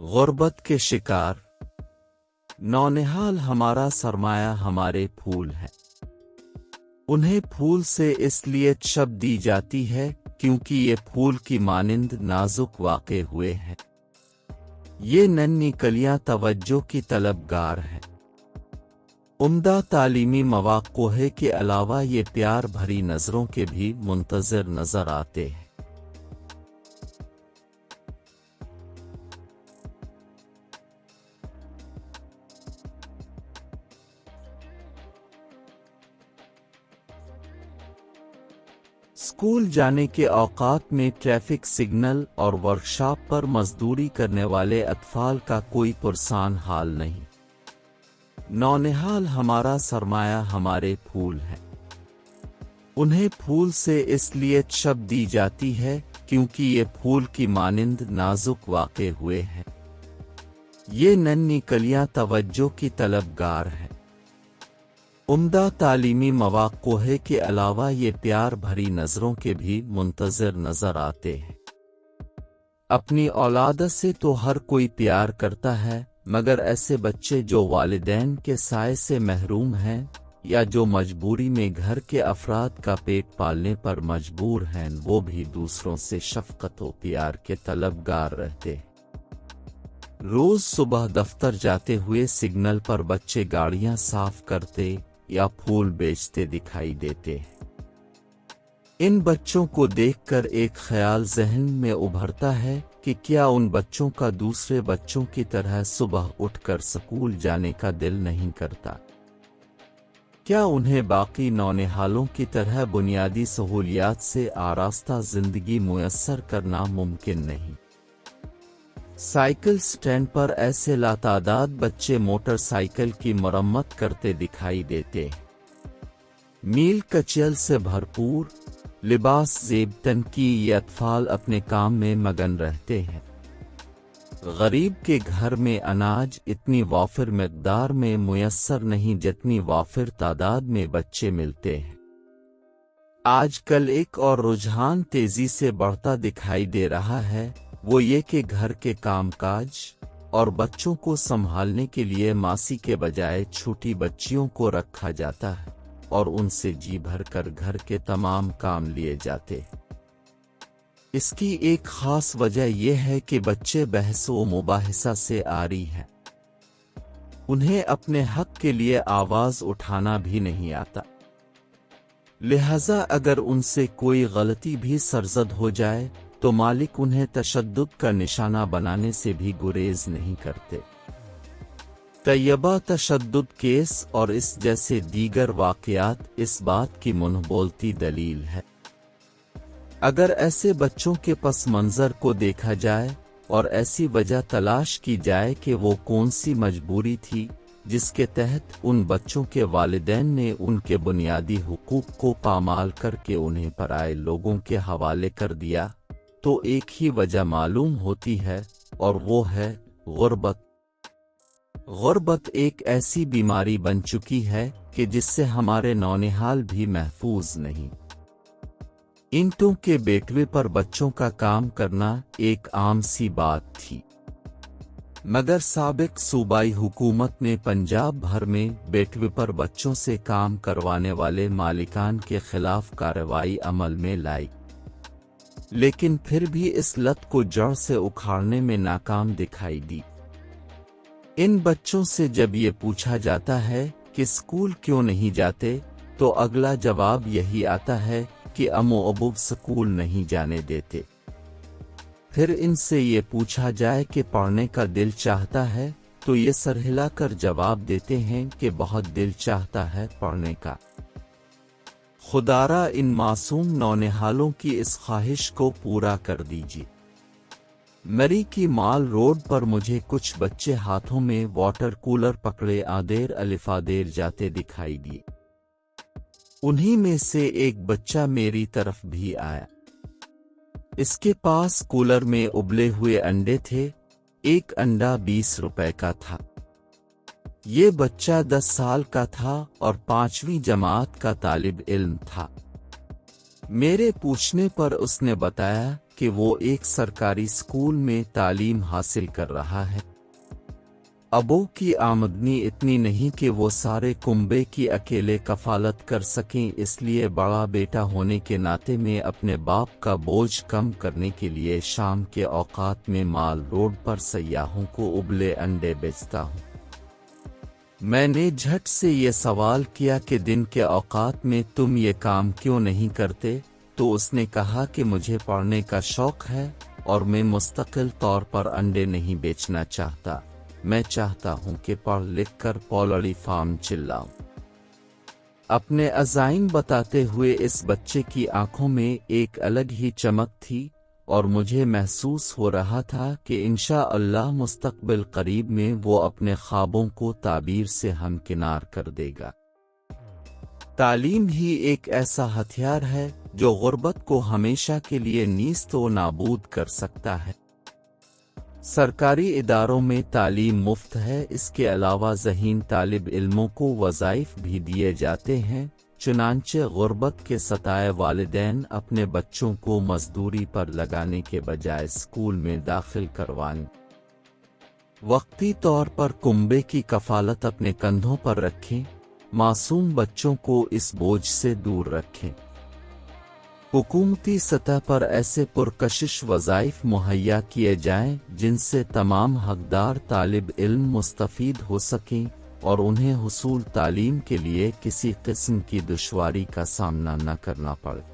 गुर्बत के शिकार। नौनिहाल हमारा सरमाया हमारे फूल है। उन्हें फूल से इसलिए छब दी जाती है क्योंकि ये फूल की मानिंद नाजुक वाक़े हुए हैं। ये नन्ही कलियां तवज्जो की तलबगार है। उम्दा तालीमी मवाक़े के अलावा ये प्यार भरी नज़रों के भी मुंतज़िर नज़र आते हैं। स्कूल जाने के औकात में ट्रैफिक सिग्नल और वर्कशॉप पर मजदूरी करने वाले अतफाल का कोई पुरसान हाल नहीं। नौनिहाल हमारा सरमाया हमारे फूल है। उन्हें फूल से इसलिए छब दी जाती है क्योंकि ये फूल की मानिंद नाजुक वाक़े हुए हैं। ये नन्ही कलियां तवज्जो की तलबगार है। उम्दा तालीमी मवाक़े के अलावा ये प्यार भरी नज़रों के भी मुंतज़िर नज़र आते हैं। अपनी औलाद से तो हर कोई प्यार करता है, मगर ऐसे बच्चे जो वालिदैन के साए से महरूम हैं या जो मजबूरी में घर के अफराद का पेट पालने पर मजबूर हैं, वो भी दूसरों से शफ़क़त व प्यार के तलबगार रहते हैं। रोज़ सुबह दफ्तर जाते हुए सिग्नल पर बच्चे गाड़ियां साफ करते या फूल बेचते दिखाई देते हैं। इन बच्चों को देखकर एक ख्याल ज़हन में उभरता है कि क्या उन बच्चों का दूसरे बच्चों की तरह सुबह उठकर स्कूल जाने का दिल नहीं करता? क्या उन्हें बाकी नौनिहालों की तरह बुनियादी सहूलियात से आरास्ता जिंदगी मुयस्सर करना मुमकिन नहीं? साइकिल स्टैंड पर ऐसे लातादाद बच्चे मोटरसाइकिल की मरम्मत करते दिखाई देते। मील कचयल से भरपूर लिबास ज़ेब तन की ये अतफाल अपने काम में मगन रहते हैं। गरीब के घर में अनाज इतनी वाफिर मिक़दार में मुयस्सर नहीं जितनी वाफिर तादाद में बच्चे मिलते हैं। आजकल एक और रुझान तेजी से बढ़ता दिखाई दे रहा है, वो ये कि घर के कामकाज और बच्चों को संभालने के लिए मासी के बजाय छोटी बच्चियों को रखा जाता है और उनसे जी भरकर घर के तमाम काम लिए जाते। इसकी एक खास वजह यह है कि बच्चे बहस व मुबाहिसा से आरी हैं। उन्हें अपने हक के लिए आवाज उठाना भी नहीं आता। लिहाजा अगर उनसे कोई गलती भी सरजद हो जाए तो मालिक उन्हें तशद्दुद का निशाना बनाने से भी गुरेज नहीं करते। तैयबा तशद्दुद केस और इस जैसे दीगर वाक़यात इस बात की मुंह बोलती दलील है। अगर ऐसे बच्चों के पस मंज़र को देखा जाए और ऐसी वजह तलाश की जाए कि वो कौन सी मजबूरी थी जिसके तहत उन बच्चों के वालिदैन ने उनके बुनियादी हुकूक को पामाल करके उन्हें पराए लोगों के हवाले कर दिया, तो एक ही वजह मालूम होती है और वो है गुर्बत। गुर्बत एक ऐसी बीमारी बन चुकी है कि जिससे हमारे नौनिहाल भी महफूज नहीं। ईंटों के बेटवे पर बच्चों का काम करना एक आम सी बात थी, मगर साबिक सूबाई हुकूमत ने पंजाब भर में बेटवे पर बच्चों से काम करवाने वाले मालिकान के खिलाफ कार्रवाई अमल में लाई, लेकिन फिर भी इस लत को जड़ से उखाड़ने में नाकाम दिखाई दी। इन बच्चों से जब ये पूछा जाता है कि स्कूल क्यों नहीं जाते, तो अगला जवाब यही आता है कि अम्मो अबू स्कूल नहीं जाने देते। फिर इनसे ये पूछा जाए कि पढ़ने का दिल चाहता है, तो ये सर हिलाकर जवाब देते हैं कि बहुत दिल चाहता है पढ़ने का। खुदारा इन मासूम नौनिहालों की इस ख्वाहिश को पूरा कर दीजिए। मरी की माल रोड पर मुझे कुछ बच्चे हाथों में वाटर कूलर पकड़े आदेर अलिफादेर जाते दिखाई दिए। उन्हीं में से एक बच्चा मेरी तरफ भी आया। इसके पास कूलर में उबले हुए अंडे थे। एक अंडा 20 रुपए का था। ये बच्चा 10 साल का था और 5वीं जमात का तालिब इल्म था। मेरे पूछने पर उसने बताया کہ وہ ایک سرکاری اسکول میں تعلیم حاصل کر رہا ہے۔ ابو کی آمدنی اتنی نہیں کہ وہ سارے کنبے کی اکیلے کفالت کر سکیں، اس لیے بڑا بیٹا ہونے کے ناطے میں اپنے باپ کا بوجھ کم کرنے کے لیے شام کے اوقات میں مال روڈ پر سیاحوں کو ابلے انڈے بیچتا ہوں۔ میں نے جھٹ سے یہ سوال کیا کہ دن کے اوقات میں تم یہ کام کیوں نہیں کرتے؟ تو اس نے کہا کہ مجھے پڑھنے کا شوق ہے اور میں مستقل طور پر انڈے نہیں بیچنا چاہتا، میں چاہتا ہوں کہ پڑھ لکھ کر پولٹری فارم چلاؤں۔ اپنے عزائم بتاتے ہوئے اس بچے کی آنکھوں میں ایک الگ ہی چمک تھی اور مجھے محسوس ہو رہا تھا کہ انشاءاللہ مستقبل قریب میں وہ اپنے خوابوں کو تعبیر سے ہمکنار کر دے گا۔ تعلیم ہی ایک ایسا ہتھیار ہے جو غربت کو ہمیشہ کے لیے نیست و نابود کر سکتا ہے۔ سرکاری اداروں میں تعلیم مفت ہے، اس کے علاوہ ذہین طالب علموں کو وظائف بھی دیے جاتے ہیں، چنانچہ غربت کے ستائے والدین اپنے بچوں کو مزدوری پر لگانے کے بجائے اسکول میں داخل کروائیں۔ وقتی طور پر کنبے کی کفالت اپنے کندھوں پر رکھیں، معصوم بچوں کو اس بوجھ سے دور رکھیں۔ حکومتی سطح پر ایسے پرکشش وظائف مہیا کیے جائیں جن سے تمام حقدار طالب علم مستفید ہو سکیں اور انہیں حصول تعلیم کے لیے کسی قسم کی دشواری کا سامنا نہ کرنا پڑے۔